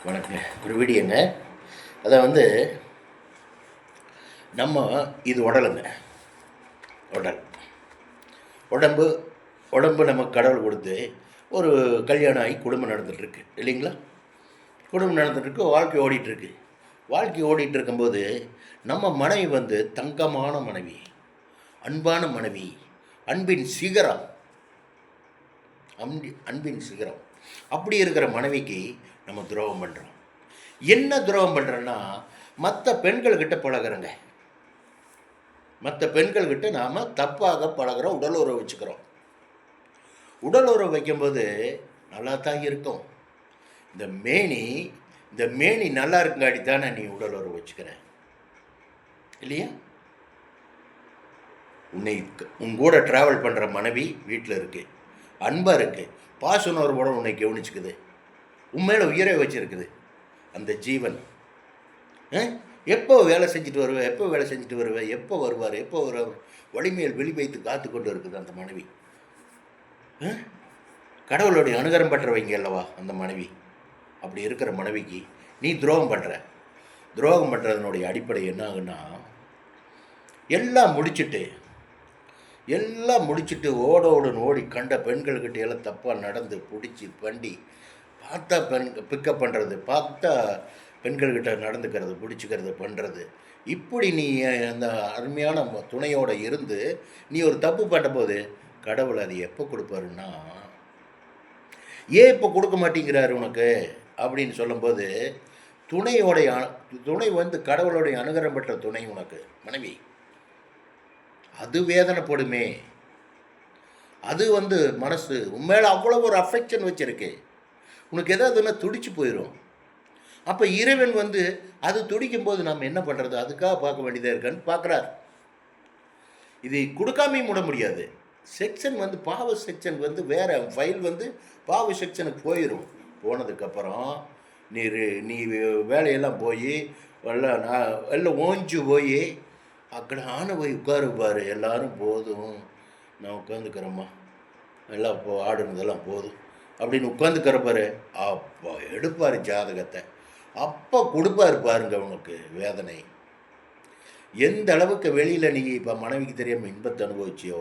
வணக்கங்க. ஒரு வீடியோங்க. அதை வந்து நம்ம இது உடலுங்க. உடல் உடம்பு உடம்பு நமக்கு கடவுள் கொடுத்து ஒரு கல்யாணம் ஆகி குடும்பம் நடந்துகிட்ருக்கு இல்லைங்களா? குடும்பம் நடந்துகிட்ருக்கு, வாழ்க்கை ஓடிட்டுருக்கு. வாழ்க்கை ஓடிட்டு இருக்கும்போது நம்ம மனைவி வந்து தங்கமான மனைவி, அன்பான மனைவி, அன்பின் சிகரம். அன்பின் சிகரம். அப்படி இருக்கிற மனைவிக்கு நம்ம துரோகம் பண்ணுறோம். என்ன துரோகம் பண்ணுறோன்னா, மற்ற பெண்கள்கிட்ட பழகிறோங்க. மற்ற பெண்கள்கிட்ட நாம் தப்பாக பழகிறோம், உடல் உறவு வச்சுக்கிறோம். உடல் உறவு வைக்கும்போது நல்லா தான் இருக்கும். இந்த மேனி நல்லா இருக்குங்காடி தானே நீ உடல் உறவு வச்சுக்கிற இல்லையா? உன் கூட ட்ராவல் பண்ணுற மனைவி வீட்டில் இருக்குது, அன்பாக இருக்குது, பாசனோர்வோட உன்னை கவனிச்சுக்குது, உண்மையில உயிரை வச்சுருக்குது. அந்த ஜீவன் எப்போ வேலை செஞ்சுட்டு வருவேன், எப்போ வருவார், வலிமையில் வெளி வைத்து காத்து கொண்டு இருக்குது அந்த மனைவி. கடவுளுடைய அனுகரம் பெற்றவைங்க அல்லவா அந்த மனைவி. அப்படி இருக்கிற மனைவிக்கு நீ துரோகம் பண்ணுறதுனுடைய அடிப்படை என்ன ஆகுன்னா, எல்லாம் முடிச்சுட்டு ஓடோடுன்னு ஓடி கண்ட பெண்கள்கிட்ட எல்லாம் தப்பாக நடந்து பிடிச்சி பண்டி பார்த்தா பிக்கப் பண்ணுறது, பார்த்தா பெண்கள்கிட்ட நடந்துக்கிறது, பிடிச்சிக்கிறது, பண்ணுறது. இப்படி நீ அந்த அருமையான துணையோடு இருந்து நீ ஒரு தப்பு பண்ணும்போது கடவுள் அது எப்போ கொடுப்பாருன்னா, ஏன் இப்போ கொடுக்க மாட்டேங்கிறாரு உனக்கு அப்படின்னு சொல்லும்போது, துணை வந்து கடவுளுடைய அனுகிரகம் பெற்ற துணை உனக்கு மனைவி, அது வேதனைப்படுமே. அது வந்து மனசு உண்மையில அவ்வளோ ஒரு அஃபெக்ஷன் வச்சுருக்கு. உனக்கு எதாவதுன்னா துடிச்சு போயிடும். அப்போ இறைவன் வந்து அது துடிக்கும் போது நம்ம என்ன பண்ணுறது, அதுக்காக பார்க்க வேண்டியதாக இருக்கான்னு பார்க்குறாரு. இது கொடுக்காமையும் விட முடியாது. செக்ஷன் வந்து பாவ செக்ஷன் வந்து வேறு ஃபைல் வந்து பாவ செக்ஷனுக்கு போயிடும். போனதுக்கப்புறம் நீ வேலையெல்லாம் போய் எல்லாம் ஓஞ்சு போய் அக்கட ஆன போய் உட்காருப்பார். எல்லோரும் போதும் நான் உட்காந்துக்கிறேம்மா, எல்லாம் ஆடுனதெல்லாம் போதும் அப்படின்னு உட்காந்துக்கிறப்பாரு. அப்போ எடுப்பார் ஜாதகத்தை, அப்போ கொடுப்பாரு பாருங்க உனக்கு வேதனை. எந்த அளவுக்கு வெளியில் நீ இப்போ மனைவிக்கு தெரியாமல் இன்பத்தை அனுபவிச்சியோ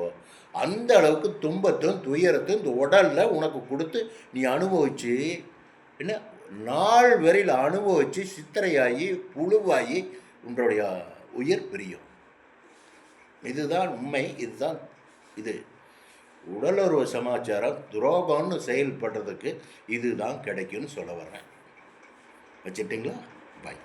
அந்த அளவுக்கு துன்பத்தும் துயரத்தையும் இந்த உடலில் உனக்கு கொடுத்து நீ அனுபவிச்சு என்ன நாள் வரையில் அனுபவித்து சித்திரையாகி புழுவாகி உன்னுடைய உயிர் பிரியும். இதுதான் உண்மை. இது உடலுறவு சமாச்சாரம் துரோகம்னு செயல்படுறதுக்கு இதுதான் கிடைக்கும்னு சொல்ல வர்றேன். வச்சுட்டிங்களா? பாய்.